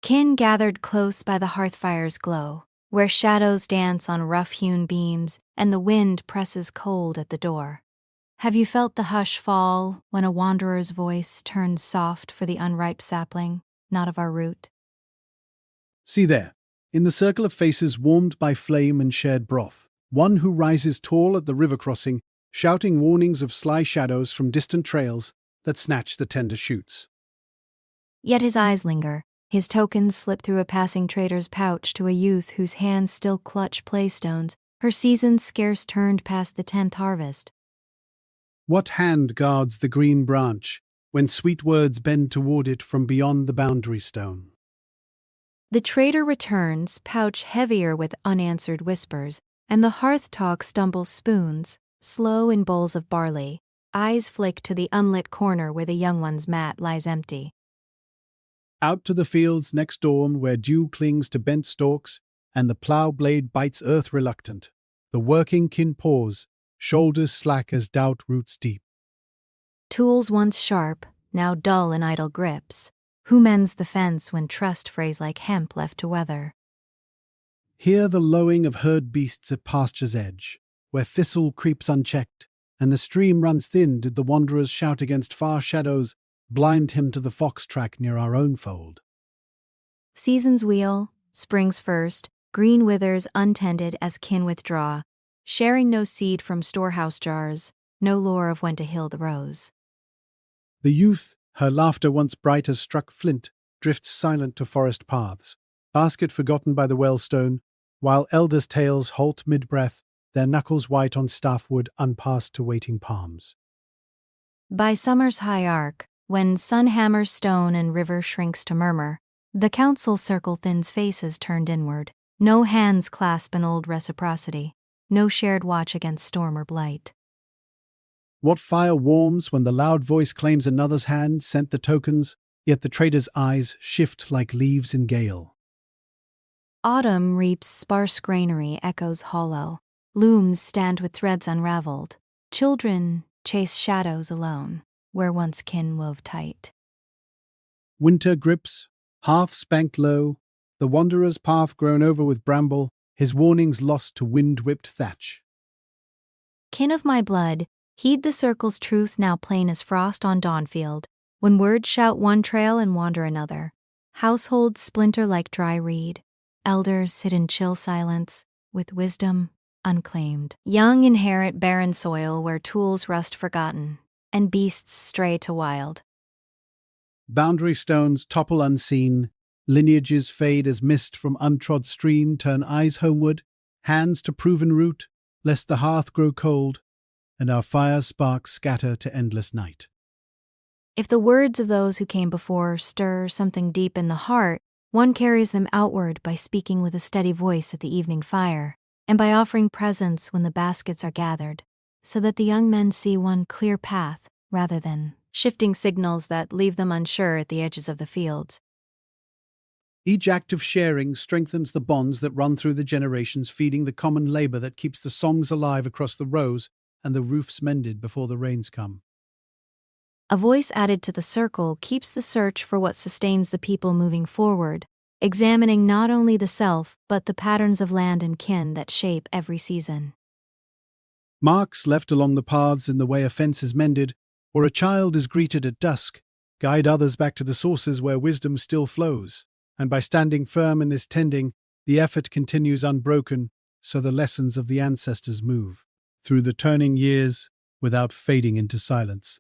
Kin gathered close by the hearth-fire's glow, where shadows dance on rough-hewn beams and the wind presses cold at the door. Have you felt the hush fall when a wanderer's voice turns soft for the unripe sapling, not of our root? See there, in the circle of faces warmed by flame and shared broth, one who rises tall at the river crossing, shouting warnings of sly shadows from distant trails that snatch the tender shoots. Yet his eyes linger, his tokens slip through a passing trader's pouch to a youth whose hands still clutch playstones, her season scarce turned past the 10th harvest. What hand guards the green branch when sweet words bend toward it from beyond the boundary stone? The trader returns, pouch heavier with unanswered whispers, and the hearth talk stumbles spoons, slow in bowls of barley, eyes flick to the unlit corner where the young one's mat lies empty. Out to the fields next dawn where dew clings to bent stalks and the plough blade bites earth reluctant, the working kin pause, shoulders slack as doubt roots deep. Tools once sharp, now dull in idle grips. Who mends the fence when trust frays like hemp left to weather? Hear the lowing of herd beasts at pasture's edge, where thistle creeps unchecked, and the stream runs thin. Did the wanderers shout against far shadows, blind him to the fox track near our own fold? Seasons wheel, spring's first, green withers untended as kin withdraw, sharing no seed from storehouse jars, no lore of when to hill the rose. The youth, her laughter once bright as struck flint, drifts silent to forest paths, basket forgotten by the wellstone, while elders' tales halt mid-breath, their knuckles white on staff wood unpassed to waiting palms. By summer's high arc, when sun hammers stone and river shrinks to murmur, the council circle thins faces turned inward, no hands clasp an old reciprocity, no shared watch against storm or blight. What fire warms when the loud voice claims another's hand sent the tokens, yet the trader's eyes shift like leaves in gale. Autumn reaps sparse granary echoes hollow, looms stand with threads unraveled, children chase shadows alone, where once kin wove tight. Winter grips, half spanked low, the wanderer's path grown over with bramble, his warnings lost to wind-whipped thatch. Kin of my blood, heed the circle's truth now plain as frost on dawnfield, when words shout one trail and wander another. Households splinter like dry reed, elders sit in chill silence, with wisdom unclaimed. Young inherit barren soil where tools rust forgotten, and beasts stray to wild. Boundary stones topple unseen, lineages fade as mist from untrod stream. Turn eyes homeward, hands to proven root, lest the hearth grow cold, and our fire sparks scatter to endless night. If the words of those who came before stir something deep in the heart, one carries them outward by speaking with a steady voice at the evening fire, and by offering presents when the baskets are gathered, so that the young men see one clear path rather than shifting signals that leave them unsure at the edges of the fields. Each act of sharing strengthens the bonds that run through the generations, feeding the common labor that keeps the songs alive across the rows and the roofs mended before the rains come. A voice added to the circle keeps the search for what sustains the people moving forward, examining not only the self but the patterns of land and kin that shape every season. Marks left along the paths in the way a fence is mended, or a child is greeted at dusk, guide others back to the sources where wisdom still flows, and by standing firm in this tending, the effort continues unbroken, so the lessons of the ancestors move through the turning years without fading into silence.